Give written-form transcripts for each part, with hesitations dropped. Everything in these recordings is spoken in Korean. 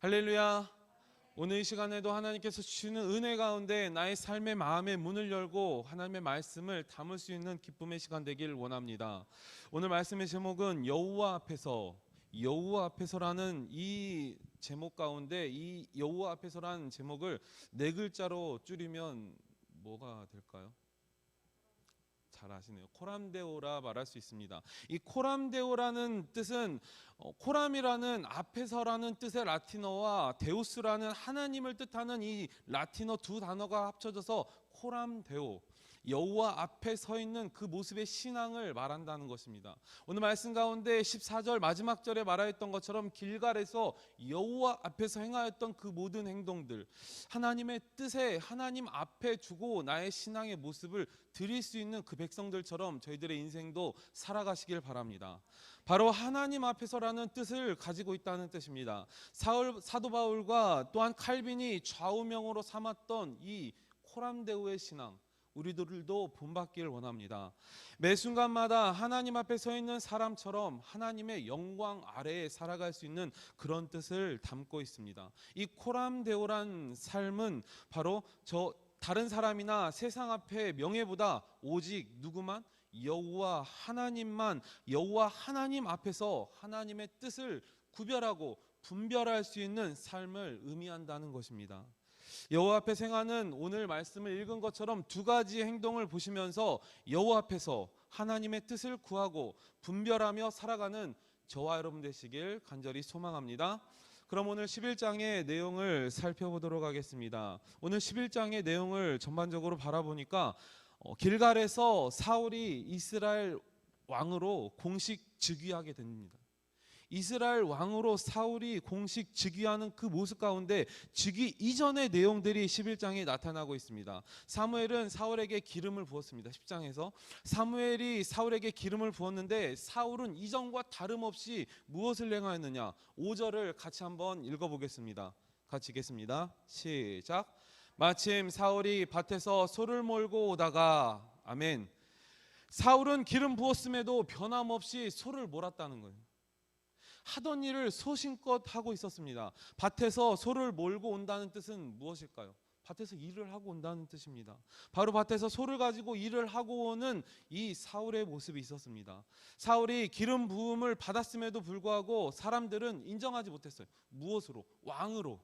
할렐루야. 오늘 이 시간에도 하나님께서 주시는 은혜 가운데 나의 삶의 마음의 문을 열고 하나님의 말씀을 담을 수 있는 기쁨의 시간 되길 원합니다. 오늘 말씀의 제목은 여호와 앞에서, 여호와 앞에서라는 이 제목 가운데 이 여호와 앞에서라는 제목을 네 글자로 줄이면 뭐가 될까요? 잘 아시네요. 코람데오라 말할 수 있습니다. 이 코람데오라는 뜻은 코람이라는 앞에서라는 뜻의 라틴어와 데우스라는 하나님을 뜻하는 이 라틴어 두 단어가 합쳐져서 코람데오, 여호와 앞에 서 있는 그 모습의 신앙을 말한다는 것입니다. 오늘 말씀 가운데 14절 마지막 절에 말하였던 것처럼 길갈에서 여호와 앞에서 행하였던 그 모든 행동들, 하나님의 뜻에 하나님 앞에 두고 나의 신앙의 모습을 드릴 수 있는 그 백성들처럼 저희들의 인생도 살아가시길 바랍니다. 바로 하나님 앞에서라는 뜻을 가지고 있다는 뜻입니다. 사도 바울과 또한 칼빈이 좌우명으로 삼았던 이 코람데오의 신앙, 우리들도 본받기를 원합니다. 매 순간마다 하나님 앞에 서 있는 사람처럼 하나님의 영광 아래에 살아갈 수 있는 그런 뜻을 담고 있습니다. 이 코람데오란 삶은 바로 다른 사람이나 세상 앞에 명예보다 오직 누구만? 여호와 하나님만, 여호와 하나님 앞에서 하나님의 뜻을 구별하고 분별할 수 있는 삶을 의미한다는 것입니다. 여호와 앞에 행하는 오늘 말씀을 읽은 것처럼 두 가지 행동을 보시면서 여호와 앞에서 하나님의 뜻을 구하고 분별하며 살아가는 저와 여러분 되시길 간절히 소망합니다. 그럼 오늘 11장의 내용을 살펴보도록 하겠습니다. 오늘 11장의 내용을 전반적으로 바라보니까 길갈에서 사울이 이스라엘 왕으로 공식 즉위하게 됩니다. 이스라엘 왕으로 사울이 공식 즉위하는 그 모습 가운데 즉위 이전의 내용들이 11장에 나타나고 있습니다. 사무엘은 사울에게 기름을 부었습니다. 10장에서 사무엘이 사울에게 기름을 부었는데 사울은 이전과 다름없이 무엇을 행하였느냐? 5절을 같이 한번 읽어보겠습니다. 같이 읽겠습니다. 시작. 마침 사울이 밭에서 소를 몰고 오다가, 아멘. 사울은 기름 부었음에도 변함없이 소를 몰았다는 거예요. 하던 일을 소신껏 하고 있었습니다. 밭에서 소를 몰고 온다는 뜻은 무엇일까요? 밭에서 일을 하고 온다는 뜻입니다. 바로 밭에서 소를 가지고 일을 하고 오는 이 사울의 모습이 있었습니다. 사울이 기름 부음을 받았음에도 불구하고 사람들은 인정하지 못했어요. 무엇으로? 왕으로.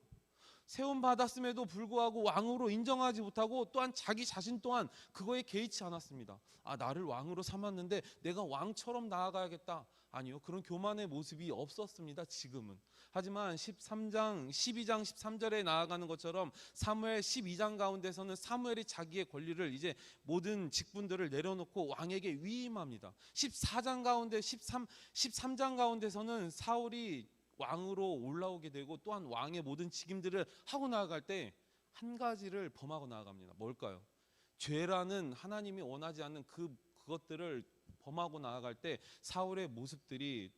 세움 받았음에도 불구하고 왕으로 인정하지 못하고 또한 자기 자신 또한 그거에 개의치 않았습니다. 나를 왕으로 삼았는데 내가 왕처럼 나아가야겠다. 아니요, 그런 교만의 모습이 없었습니다. 지금은. 하지만 13장, 12장, 13절에 나아가는 것처럼 사무엘 12장 가운데서는 사무엘이 자기의 권리를 이제 모든 직분들을 내려놓고 왕에게 위임합니다. 14장 가운데 13장 가운데서는 사울이 왕으로 올라오게 되고 또한 왕의 모든 직임들을 하고 나아갈 때 한 가지를 범하고 나아갑니다. 뭘까요? 죄라는 하나님이 원하지 않는 그것들을 범하고 나아갈 때 사울의 모습들이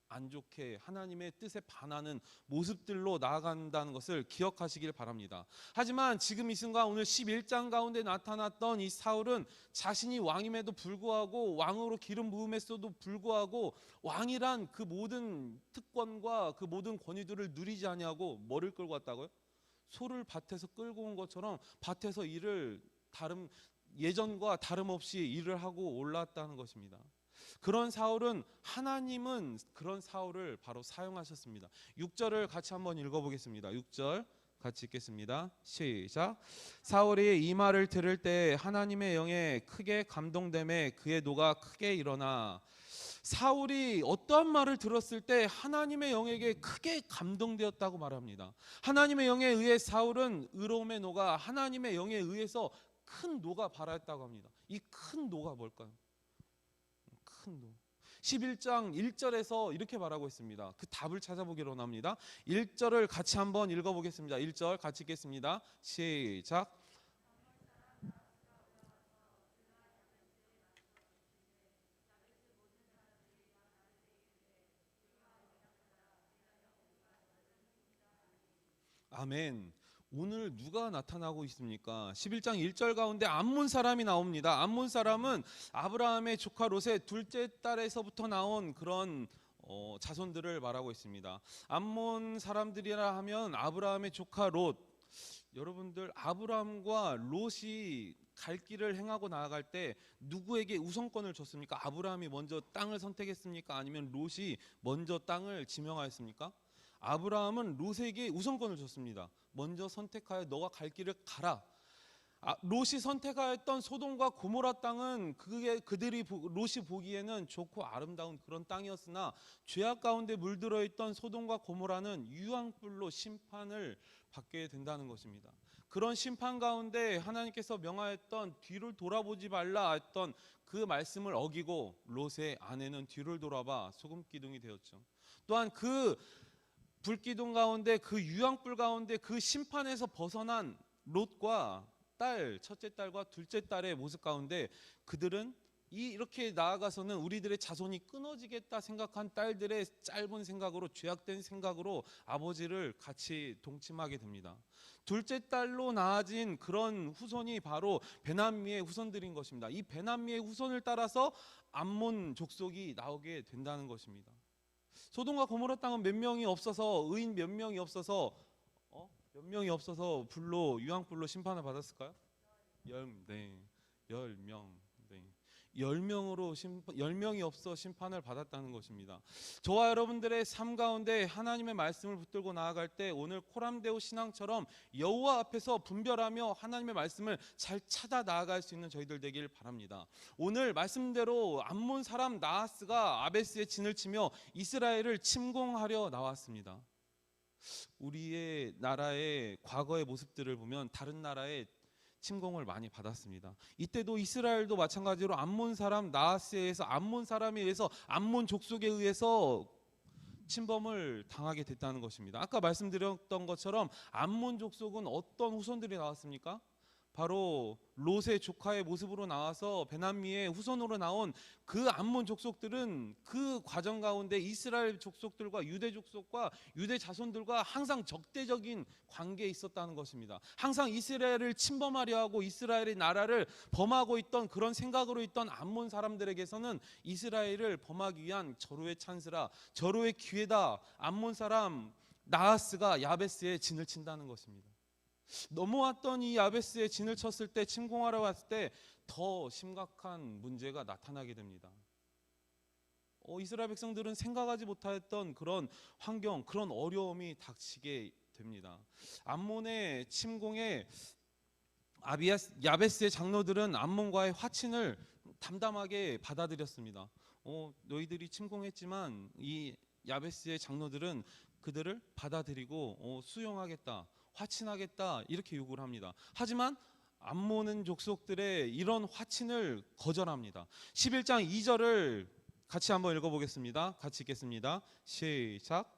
안 좋게 하나님의 뜻에 반하는 모습들로 나아간다는 것을 기억하시길 바랍니다. 하지만 지금 이 순간 오늘 11장 가운데 나타났던 이 사울은 자신이 왕임에도 불구하고 왕으로 기름 부음에서도 불구하고 왕이란 그 모든 특권과 그 모든 권위들을 누리지 아니하고 뭐를 끌고 왔다고요? 소를 밭에서 끌고 온 것처럼 밭에서 예전과 다름없이 일을 하고 올랐다는 것입니다. 그런 사울은 하나님은 그런 사울을 바로 사용하셨습니다. 6절을 같이 한번 읽어보겠습니다. 6절 같이 읽겠습니다. 시작. 사울이 이 말을 들을 때 하나님의 영에 크게 감동됨에 그의 노가 크게 일어나. 사울이 어떠한 말을 들었을 때 하나님의 영에게 크게 감동되었다고 말합니다. 하나님의 영에 의해 사울은 의로움의 노가 하나님의 영에 의해서 큰 노가 발하였다고 합니다. 이 큰 노가 뭘까요? 큰 노. 11장 1절에서 이렇게 말하고 있습니다. 그 답을 찾아보기로 합니다. 1절을 같이 한번 읽어보겠습니다. 1절 같이 읽겠습니다. 시작. 아멘. 오늘 누가 나타나고 있습니까? 11장 1절 가운데 암몬 사람이 나옵니다. 암몬 사람은 아브라함의 조카 롯의 둘째 딸에서부터 나온 그런 자손들을 말하고 있습니다. 암몬 사람들이라 하면 아브라함의 조카 롯. 여러분들, 아브라함과 롯이 갈 길을 행하고 나아갈 때 누구에게 우선권을 줬습니까? 아브라함이 먼저 땅을 선택했습니까? 아니면 롯이 먼저 땅을 지명하였습니까? 아브라함은 롯에게 우선권을 줬습니다. 먼저 선택하여 너가 갈 길을 가라. 롯이 선택하였던 소돔과 고모라 땅은 롯이 보기에는 좋고 아름다운 그런 땅이었으나 죄악 가운데 물들어 있던 소돔과 고모라는 유황불로 심판을 받게 된다는 것입니다. 그런 심판 가운데 하나님께서 명하였던 뒤를 돌아보지 말라 했던 그 말씀을 어기고 롯의 아내는 뒤를 돌아봐 소금 기둥이 되었죠. 또한 그 불기둥 가운데, 그 유황불 가운데 그 심판에서 벗어난 롯과 첫째 딸과 둘째 딸의 모습 가운데 그들은 이렇게 나아가서는 우리들의 자손이 끊어지겠다 생각한 딸들의 짧은 생각으로, 죄악된 생각으로 아버지를 같이 동침하게 됩니다. 둘째 딸로 낳아진 그런 후손이 바로 베나미의 후손들인 것입니다. 이 베나미의 후손을 따라서 암몬 족속이 나오게 된다는 것입니다. 소돔과 고모라 땅은 몇 명이 없어서, 의인 몇 명이 없어서 유황불로 심판을 받았을까요? 10명. 10명이 없어 심판을 받았다는 것입니다. 저와 여러분들의 삶 가운데 하나님의 말씀을 붙들고 나아갈 때 오늘 코람데오 신앙처럼 여호와 앞에서 분별하며 하나님의 말씀을 잘 찾아 나아갈 수 있는 저희들 되길 바랍니다. 오늘 말씀대로 암몬 사람 나하스가 아베스에 진을 치며 이스라엘을 침공하려 나왔습니다. 우리의 나라의 과거의 모습들을 보면 다른 나라의 침공을 많이 받았습니다. 이때도 이스라엘도 마찬가지로 암몬 사람 나하스에 의해서, 암몬 사람에 의해서, 암몬 족속에 의해서 침범을 당하게 됐다는 것입니다. 아까 말씀드렸던 것처럼 암몬 족속은 어떤 후손들이 나왔습니까? 바로 롯의 조카의 모습으로 나와서 베나미의 후손으로 나온 그 암몬 족속들은 그 과정 가운데 이스라엘 족속들과 유대 족속과 유대 자손들과 항상 적대적인 관계에 있었다는 것입니다. 항상 이스라엘을 침범하려 하고 이스라엘의 나라를 범하고 있던 그런 생각으로 있던 암몬 사람들에게서는 이스라엘을 범하기 위한 절호의 찬스라, 절호의 기회다. 암몬 사람 나하스가 야베스에 진을 친다는 것입니다. 넘어왔던 이 야베스에 진을 쳤을 때, 침공하러 왔을 때 더 심각한 문제가 나타나게 됩니다. 이스라엘 백성들은 생각하지 못했던 그런 환경, 그런 어려움이 닥치게 됩니다. 암몬의 침공에 야베스의 장로들은 암몬과의 화친을 담담하게 받아들였습니다. 너희들이 침공했지만 이 야베스의 장로들은 그들을 받아들이고 수용하겠다, 화친하겠다, 이렇게 요구를 합니다. 하지만 암몬은 족속들의 이런 화친을 거절합니다. 11장 2절을 같이 한번 읽어보겠습니다. 같이 읽겠습니다. 시작.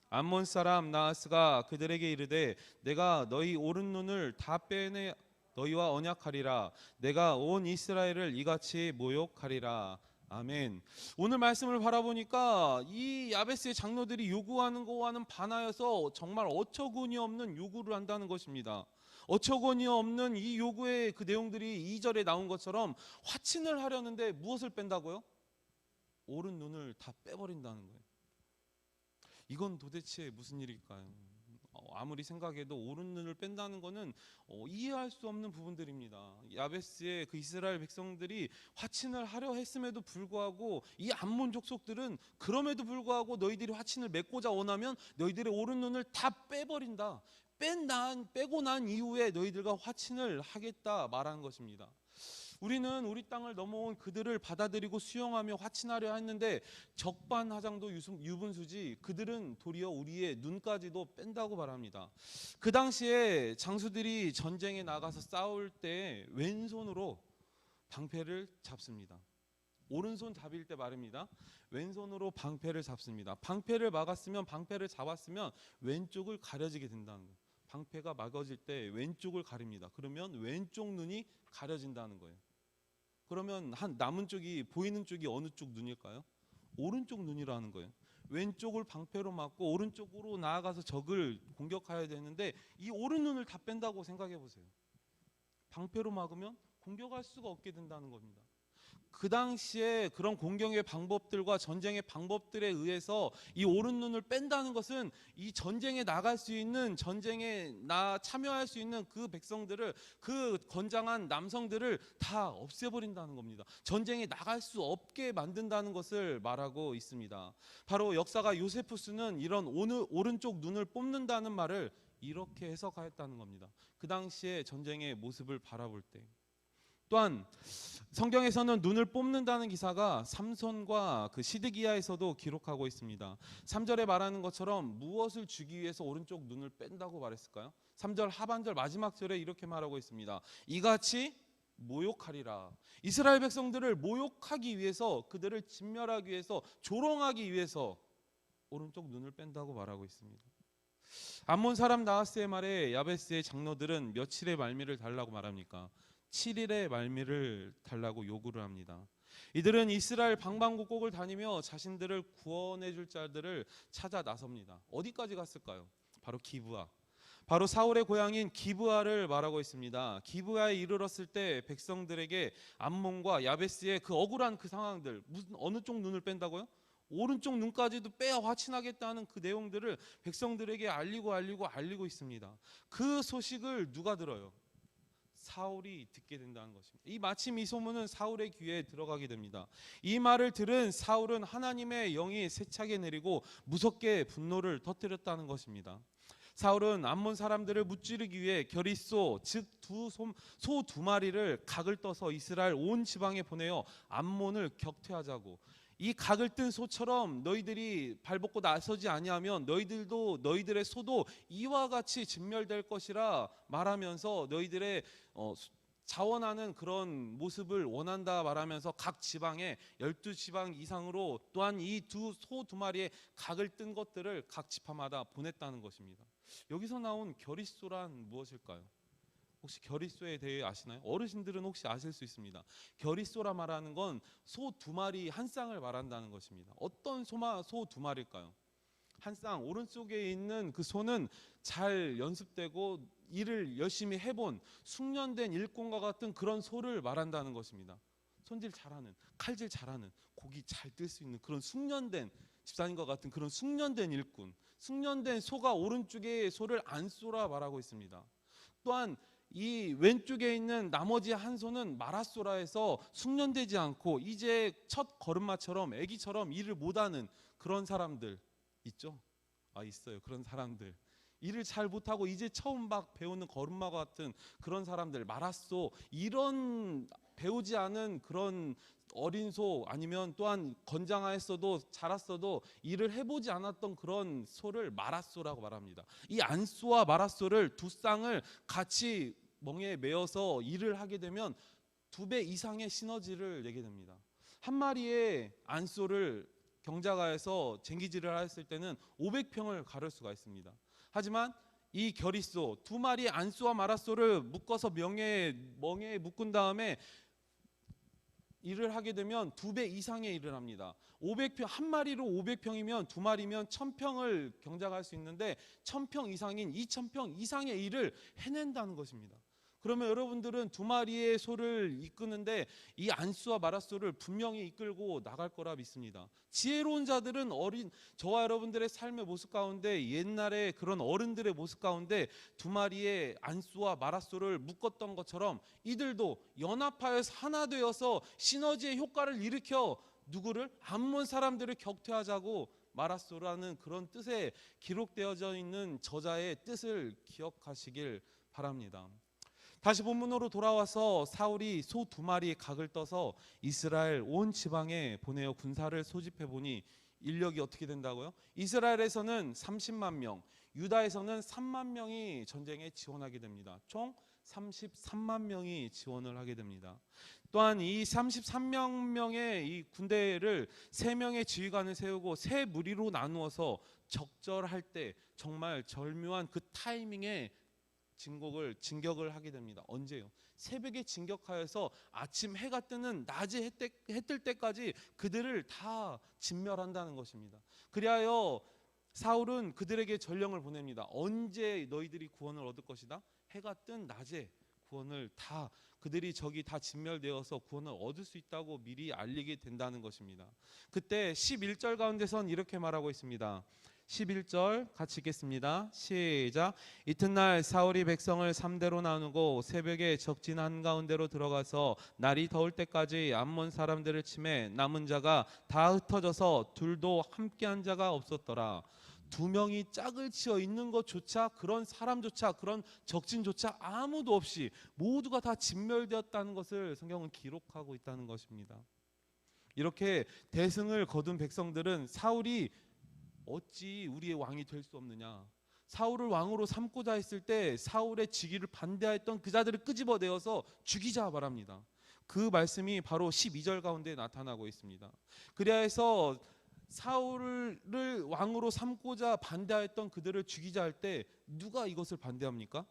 암몬 사람 나하스가 그들에게 이르되 내가 너희 오른 눈을 다 빼내 너희와 언약하리라. 내가 온 이스라엘을 이같이 모욕하리라. 아멘. 오늘 말씀을 바라보니까 이 야베스의 장로들이 요구하는 거와는 반하여서 정말 어처구니 없는 요구를 한다는 것입니다. 어처구니 없는 이 요구의 그 내용들이 2절에 나온 것처럼 화친을 하려는데 무엇을 뺀다고요? 오른 눈을 다 빼버린다는 거예요. 이건 도대체 무슨 일일까요? 아무리 생각해도 오른 눈을 뺀다는 것은 이해할 수 없는 부분들입니다. 야베스의 그 이스라엘 백성들이 화친을 하려 했음에도 불구하고 이 암몬 족속들은 그럼에도 불구하고 너희들이 화친을 맺고자 원하면 너희들의 오른 눈을 다 빼버린다. 빼고 난 이후에 너희들과 화친을 하겠다 말하는 것입니다. 우리는 우리 땅을 넘어온 그들을 받아들이고 수용하며 화친하려 했는데 적반하장도 유분수지 그들은 도리어 우리의 눈까지도 뺀다고 말합니다. 그 당시에 장수들이 전쟁에 나가서 싸울 때 왼손으로 방패를 잡습니다. 오른손 잡일 때 말입니다. 왼손으로 방패를 잡습니다. 방패를 잡았으면 왼쪽을 가려지게 된다는 거예요. 방패가 막아질 때 왼쪽을 가립니다. 그러면 왼쪽 눈이 가려진다는 거예요. 그러면 남은 쪽이, 보이는 쪽이 어느 쪽 눈일까요? 오른쪽 눈이라는 거예요. 왼쪽을 방패로 막고 오른쪽으로 나아가서 적을 공격해야 되는데 이 오른 눈을 다 뺀다고 생각해 보세요. 방패로 막으면 공격할 수가 없게 된다는 겁니다. 그 당시에 그런 공경의 방법들과 전쟁의 방법들에 의해서 이 오른 눈을 뺀다는 것은 이 전쟁에 나갈 수 있는, 전쟁에 참여할 수 있는 그 백성들을, 그 건장한 남성들을 다 없애버린다는 겁니다. 전쟁에 나갈 수 없게 만든다는 것을 말하고 있습니다. 바로 역사가 요세푸스는 이런 오른쪽 눈을 뽑는다는 말을 이렇게 해석하였다는 겁니다. 그 당시에 전쟁의 모습을 바라볼 때. 또한 성경에서는 눈을 뽑는다는 기사가 삼손과 그 시드기야에서도 기록하고 있습니다. 3절에 말하는 것처럼 무엇을 주기 위해서 오른쪽 눈을 뺀다고 말했을까요? 3절 하반절 마지막 절에 이렇게 말하고 있습니다. 이같이 모욕하리라. 이스라엘 백성들을 모욕하기 위해서, 그들을 진멸하기 위해서, 조롱하기 위해서 오른쪽 눈을 뺀다고 말하고 있습니다. 암몬 사람 나하스의 말에 야베스의 장로들은 며칠의 말미를 달라고 말합니까? 7일의 말미를 달라고 요구를 합니다. 이들은 이스라엘 방방곡곡을 다니며 자신들을 구원해 줄 자들을 찾아 나섭니다. 어디까지 갔을까요? 바로 기브아. 바로 사울의 고향인 기브아를 말하고 있습니다. 기브아에 이르렀을 때 백성들에게 암몬과 야베스의 그 억울한 그 상황들, 어느 쪽 눈을 뺀다고요? 오른쪽 눈까지도 빼어 화친하겠다는 그 내용들을 백성들에게 알리고 있습니다. 그 소식을 누가 들어요? 사울이 듣게 된다는 것입니다. 마침 이 소문은 사울의 귀에 들어가게 됩니다. 이 말을 들은 사울은 하나님의 영이 세차게 내리고 무섭게 분노를 터뜨렸다는 것입니다. 사울은 암몬 사람들을 무찌르기 위해 겨릿소, 즉 소 두 마리를 각을 떠서 이스라엘 온 지방에 보내어 암몬을 격퇴하자고, 이 각을 뜬 소처럼 너희들이 발벗고 나서지 아니하면 너희들의 소도 이와 같이 진멸될 것이라 말하면서 너희들의 자원하는 그런 모습을 원한다 말하면서 각 지방에 12지방 이상으로 또한 이 소 두 마리의 각을 뜬 것들을 각 지파마다 보냈다는 것입니다. 여기서 나온 겨릿소란 무엇일까요? 혹시 겨릿소에 대해 아시나요? 어르신들은 혹시 아실 수 있습니다. 겨릿소라 말하는 건 소 두 마리 한 쌍을 말한다는 것입니다. 어떤 소 두 마리일까요? 한 쌍, 오른쪽에 있는 그 소는 잘 연습되고 일을 열심히 해본 숙련된 일꾼과 같은 그런 소를 말한다는 것입니다. 손질 잘하는, 칼질 잘하는, 고기 잘 뜰 수 있는 그런 숙련된 집사님과 같은 그런 숙련된 일꾼, 숙련된 소가 오른쪽의 소를 안소라 말하고 있습니다. 또한 이 왼쪽에 있는 나머지 한 소는 마라소라 해서 숙련되지 않고 이제 첫 걸음마처럼 아기처럼 일을 못하는 그런 사람들 있죠? 있어요. 그런 사람들. 일을 잘 못하고 이제 처음 막 배우는 걸음마와 같은 그런 사람들, 마라소, 이런 배우지 않은 그런 어린 소, 아니면 또한 건장했어도 자랐어도 일을 해보지 않았던 그런 소를 마라소라고 말합니다. 이 안소와 마라소를 두 쌍을 같이 멍에 메어서 일을 하게 되면 2배 이상의 시너지를 내게 됩니다. 한 마리의 안소를 경작하여서 쟁기질을 했을 때는 500평을 가를 수가 있습니다. 하지만 이 겨릿소, 2마리의 안소와 마라소를 묶어서 멍에 묶은 다음에 일을 하게 되면 2배 이상의 일을 합니다. 500평, 한 마리로 500평이면 2마리면 1000평을 경작할 수 있는데 1000평 이상인 2000평 이상의 일을 해낸다는 것입니다. 그러면 여러분들은 2마리의 소를 이끄는데 이 안수와 마라소를 분명히 이끌고 나갈 거라 믿습니다. 지혜로운 자들은 저와 여러분들의 삶의 모습 가운데, 옛날에 그런 어른들의 모습 가운데 2마리의 안수와 마라소를 묶었던 것처럼 이들도 연합하여서 하나 되어서 시너지의 효과를 일으켜 누구를? 암몬 사람들을 격퇴하자고 마라소라는 그런 뜻에 기록되어져 있는 저자의 뜻을 기억하시길 바랍니다. 다시 본문으로 돌아와서 사울이 소 2마리의 각을 떠서 이스라엘 온 지방에 보내어 군사를 소집해 보니 인력이 어떻게 된다고요? 이스라엘에서는 30만 명, 유다에서는 3만 명이 전쟁에 지원하게 됩니다. 총 33만 명이 지원을 하게 됩니다. 또한 이 33명의 이 군대를 3명의 지휘관을 세우고 3무리로 나누어서 적절할 때 정말 절묘한 그 타이밍에 진격을 하게 됩니다. 언제요? 새벽에 진격하여서 아침 해가 뜨는 낮에 해 뜰 때까지 그들을 다 진멸한다는 것입니다. 그리하여 사울은 그들에게 전령을 보냅니다. 언제 너희들이 구원을 얻을 것이다? 해가 뜬 낮에 구원을 다 그들이 저기 다 진멸되어서 구원을 얻을 수 있다고 미리 알리게 된다는 것입니다. 그때 11절 가운데선 이렇게 말하고 있습니다. 11절 같이 읽겠습니다. 시작. 이튿날 사울이 백성을 3대로 나누고 새벽에 적진 한가운데로 들어가서 날이 더울 때까지 암몬 사람들을 치매 남은 자가 다 흩어져서 둘도 함께한 자가 없었더라. 두 명이 짝을 지어 있는 것조차, 그런 사람조차, 그런 적진조차 아무도 없이 모두가 다 진멸되었다는 것을 성경은 기록하고 있다는 것입니다. 이렇게 대승을 거둔 백성들은 사울이 어찌 우리의 왕이 될 수 없느냐, 사울을 왕으로 삼고자 했을 때 사울의 즉위를 반대하였던 그 자들을 끄집어내어서 죽이자 말합니다. 그 말씀이 바로 12절 가운데 나타나고 있습니다. 그리하여서 사울을 왕으로 삼고자 반대하였던 그들을 죽이자 할 때 누가 이것을 반대합니까?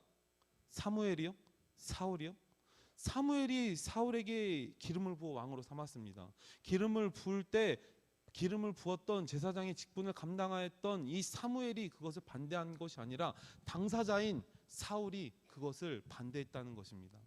사무엘이요? 사울이요? 사무엘이 사울에게 기름을 부어 왕으로 삼았습니다. 기름을 부었던 제사장의 직분을 감당하였던 이 사무엘이 그것을 반대한 것이 아니라 당사자인 사울이 그것을 반대했다는 것입니다.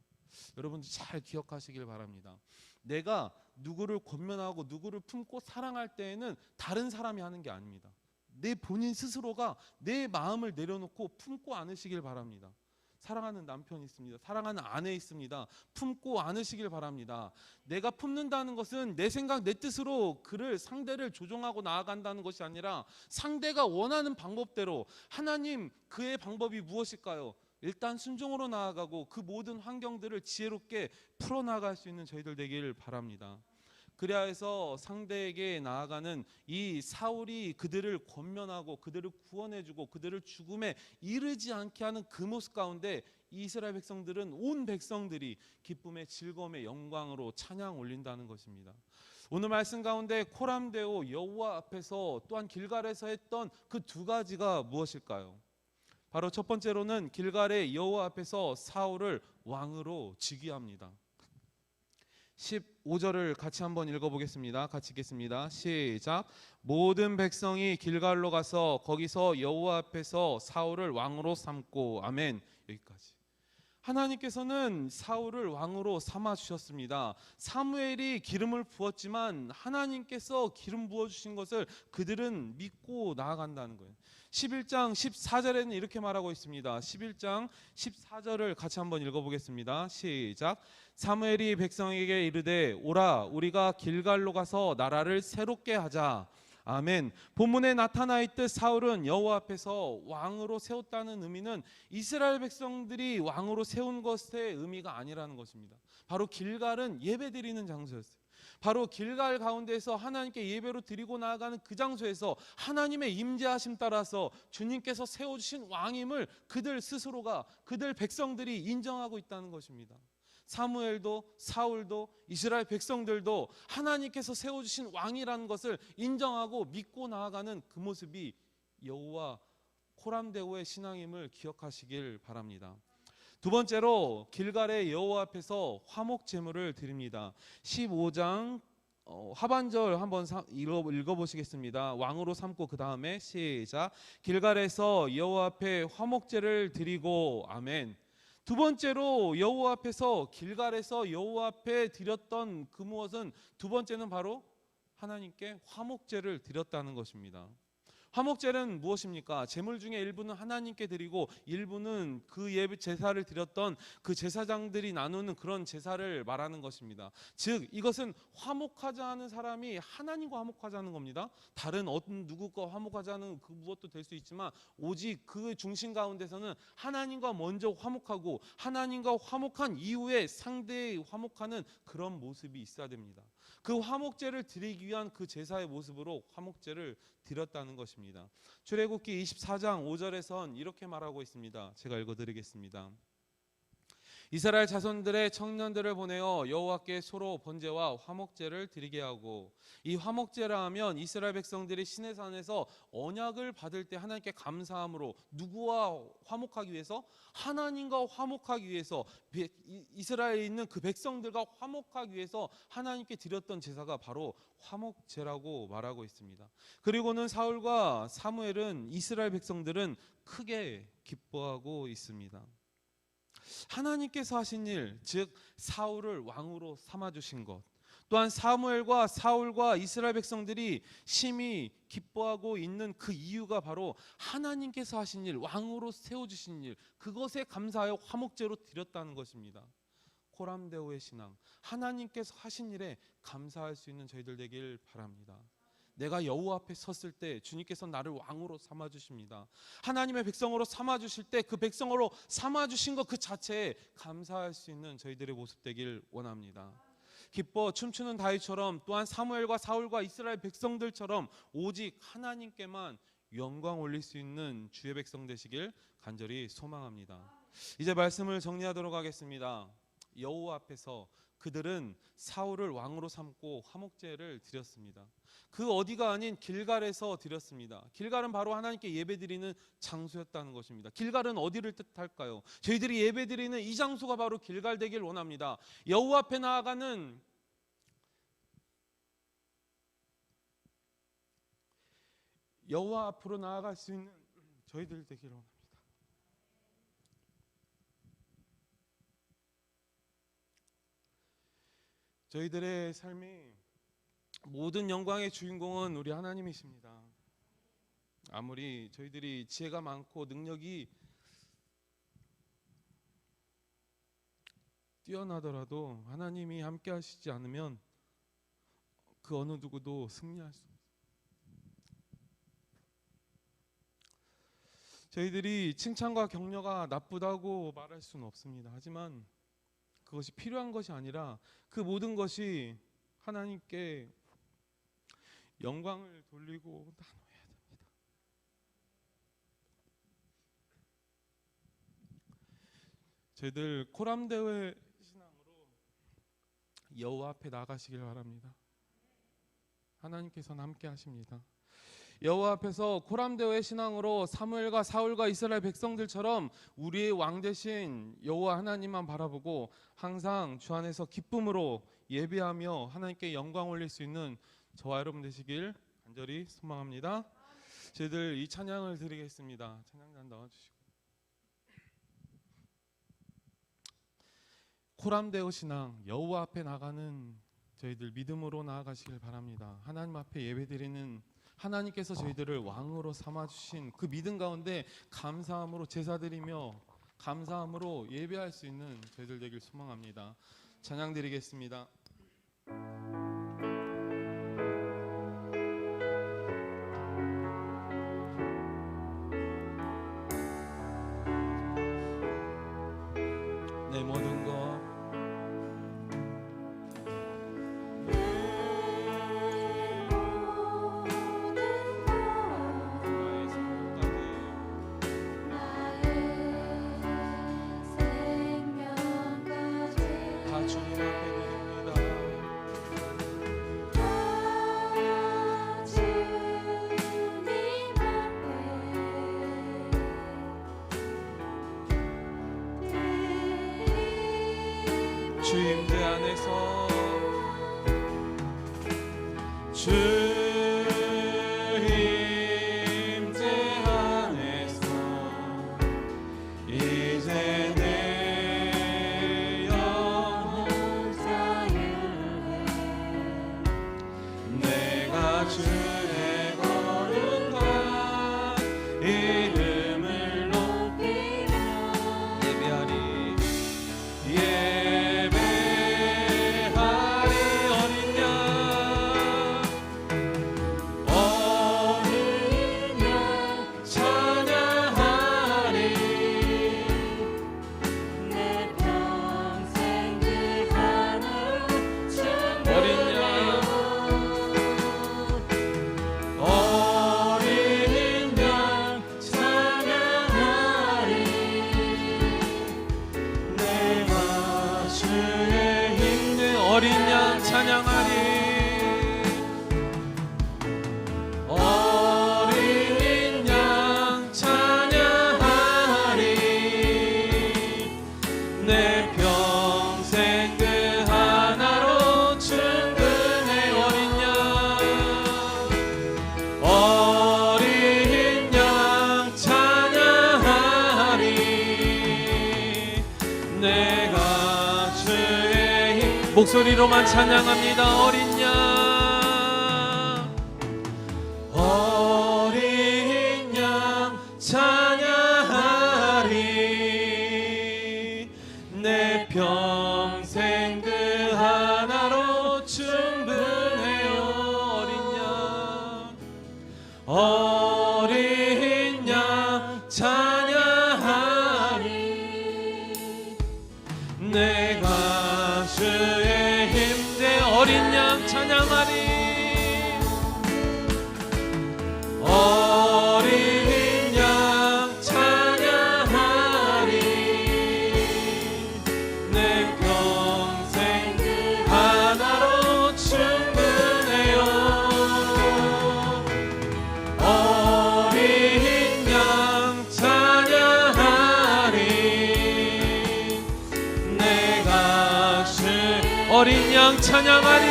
여러분들 잘 기억하시길 바랍니다. 내가 누구를 권면하고 누구를 품고 사랑할 때에는 다른 사람이 하는 게 아닙니다. 내 본인 스스로가 내 마음을 내려놓고 품고 안으시길 바랍니다. 사랑하는 남편이 있습니다. 사랑하는 아내 있습니다. 품고 안으시길 바랍니다. 내가 품는다는 것은 내 생각 내 뜻으로 상대를 조종하고 나아간다는 것이 아니라 상대가 원하는 방법대로, 하나님 그의 방법이 무엇일까요? 일단 순종으로 나아가고 그 모든 환경들을 지혜롭게 풀어나갈 수 있는 저희들 되길 바랍니다. 그리하여서 상대에게 나아가는 이 사울이 그들을 권면하고 그들을 구원해주고 그들을 죽음에 이르지 않게 하는 그 모습 가운데 이스라엘 백성들은, 온 백성들이 기쁨의 즐거움의 영광으로 찬양 올린다는 것입니다. 오늘 말씀 가운데 코람데오 여호와 앞에서 또한 길갈에서 했던 그 두 가지가 무엇일까요? 바로 첫 번째로는 길갈의 여호와 앞에서 사울을 왕으로 즉위합니다. 15절을 같이 한번 읽어보겠습니다. 같이 읽겠습니다. 시작. 모든 백성이 길갈로 가서 거기서 여호와 앞에서 사울을 왕으로 삼고. 아멘. 여기까지. 하나님께서는 사울을 왕으로 삼아 주셨습니다. 사무엘이 기름을 부었지만 하나님께서 기름 부어 주신 것을 그들은 믿고 나아간다는 거예요. 11장 14절에는 이렇게 말하고 있습니다. 11장 14절을 같이 한번 읽어보겠습니다. 시작. 사무엘이 백성에게 이르되 오라 우리가 길갈로 가서 나라를 새롭게 하자. 아멘. 본문에 나타나 있듯 사울은 여호와 앞에서 왕으로 세웠다는 의미는 이스라엘 백성들이 왕으로 세운 것의 의미가 아니라는 것입니다. 바로 길갈은 예배드리는 장소였어요. 바로 길갈 가운데서 하나님께 예배로 드리고 나아가는 그 장소에서 하나님의 임재하심 따라서 주님께서 세워주신 왕임을 그들 스스로가, 그들 백성들이 인정하고 있다는 것입니다. 사무엘도 사울도 이스라엘 백성들도 하나님께서 세워주신 왕이라는 것을 인정하고 믿고 나아가는 그 모습이 여호와 코람데오의 신앙임을 기억하시길 바랍니다. 두 번째로 길갈의 여호와 앞에서 화목 제물을 드립니다. 15장 하반절 한번 읽어보시겠습니다. 왕으로 삼고 그 다음에 시작. 길갈에서 여호와 앞에 화목제를 드리고. 아멘. 두 번째로 여호와 앞에서, 길갈에서 여호와 앞에 드렸던 그 무엇은, 두 번째는 바로 하나님께 화목제를 드렸다는 것입니다. 화목제는 무엇입니까? 제물 중에 일부는 하나님께 드리고 일부는 그 예배 제사를 드렸던 그 제사장들이 나누는 그런 제사를 말하는 것입니다. 즉 이것은 화목하자는 사람이 하나님과 화목하자는 겁니다. 다른 어떤 누구과 화목하자는 그 무엇도 될 수 있지만 오직 그 중심 가운데서는 하나님과 먼저 화목하고 하나님과 화목한 이후에 상대에 화목하는 그런 모습이 있어야 됩니다. 그 화목제를 드리기 위한 그 제사의 모습으로 화목제를 드렸다는 것입니다. 출애굽기 24장 5절에선 이렇게 말하고 있습니다. 제가 읽어드리겠습니다. 이스라엘 자손들의 청년들을 보내어 여호와께 소로 번제와 화목제를 드리게 하고, 이 화목제라 하면 이스라엘 백성들이 시내산에서 언약을 받을 때 하나님께 감사함으로 누구와 화목하기 위해서? 하나님과 화목하기 위해서, 이스라엘에 있는 그 백성들과 화목하기 위해서 하나님께 드렸던 제사가 바로 화목제라고 말하고 있습니다. 그리고는 사울과 사무엘은, 이스라엘 백성들은 크게 기뻐하고 있습니다. 하나님께서 하신 일, 즉 사울을 왕으로 삼아 주신 것, 또한 사무엘과 사울과 이스라엘 백성들이 심히 기뻐하고 있는 그 이유가 바로 하나님께서 하신 일, 왕으로 세워주신 일, 그것에 감사하여 화목제로 드렸다는 것입니다. 코람데오의 신앙, 하나님께서 하신 일에 감사할 수 있는 저희들 되길 바랍니다. 내가 여호와 앞에 섰을 때 주님께서 나를 왕으로 삼아주십니다. 하나님의 백성으로 삼아주실 때 그 백성으로 삼아주신 것 그 자체에 감사할 수 있는 저희들의 모습 되길 원합니다. 기뻐 춤추는 다윗처럼, 또한 사무엘과 사울과 이스라엘 백성들처럼 오직 하나님께만 영광 올릴 수 있는 주의 백성 되시길 간절히 소망합니다. 이제 말씀을 정리하도록 하겠습니다. 여호와 앞에서 그들은 사울을 왕으로 삼고 화목제를 드렸습니다. 그 어디가 아닌 길갈에서 드렸습니다. 길갈은 바로 하나님께 예배드리는 장소였다는 것입니다. 길갈은 어디를 뜻할까요? 저희들이 예배드리는 이 장소가 바로 길갈 되길 원합니다. 여호와 앞에 나아가는 여호와 앞으로 나아갈 수 있는 저희들 되길 원합니다. 저희들의 삶이 모든 영광의 주인공은 우리 하나님이십니다. 아무리 저희들이 지혜가 많고 능력이 뛰어나더라도 하나님이 함께 하시지 않으면 그 어느 누구도 승리할 수 없습니다. 저희들이 칭찬과 격려가 나쁘다고 말할 수는 없습니다. 하지만 그것이 필요한 것이 아니라 그 모든 것이 하나님께 영광을 돌리고 나눠야 됩니다. 저희들 코람데오의 신앙으로 여호와 앞에 나가시길 바랍니다. 하나님께서는 함께 하십니다. 여호와 앞에서 코람데오의 신앙으로 사무엘과 사울과 이스라엘 백성들처럼 우리의 왕 되신 여호와 하나님만 바라보고 항상 주 안에서 기쁨으로 예배하며 하나님께 영광 올릴 수 있는 저와 여러분 되시길 간절히 소망합니다. 저희들 이 찬양을 드리겠습니다. 찬양단 나와주시고. 코람데오 신앙, 여호와 앞에 나가는 저희들 믿음으로 나아가시길 바랍니다. 하나님 앞에 예배드리는 하나님께서 저희들을 왕으로 삼아주신 그 믿음 가운데 감사함으로 제사드리며 감사함으로 예배할 수 있는 저희들 되길 소망합니다. 찬양 드리겠습니다. 내 모든 것 주 임재 안에서 주 임재 안에서 이제 내 영혼 자유해 내가 주의 거룩한 이름을 높이며 예배하리 어린 양 찬양하리 어린 양 찬양하리 내 평생 그 하나로 충분해 어린 양 찬양하리 내가 주의 힘. 목소리로만 찬양합니다. 어린 양, 어린 양 찬양하리. 내 평생 그 하나로 충분해요. 어린 양 찬양하리. 내가 주의 힘대. 어린 양 찬양하리. 어린 양 찬양하리. 내 평생 하나로 충분해요. 어린 양 찬양하리. 내가 주 어린 양 찬양하리.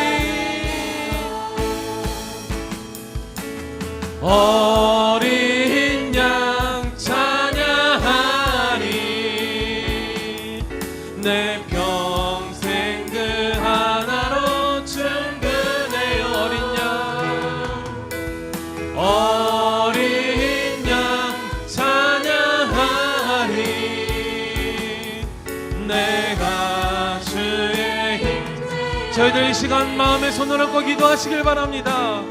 어린 양 찬양하리. 내 평생 그 하나로 충분해요. 어린 양 찬양하리. 내가 주의 힘. 저희들 이 시간 마음에 손을 얹고 기도하시길 바랍니다.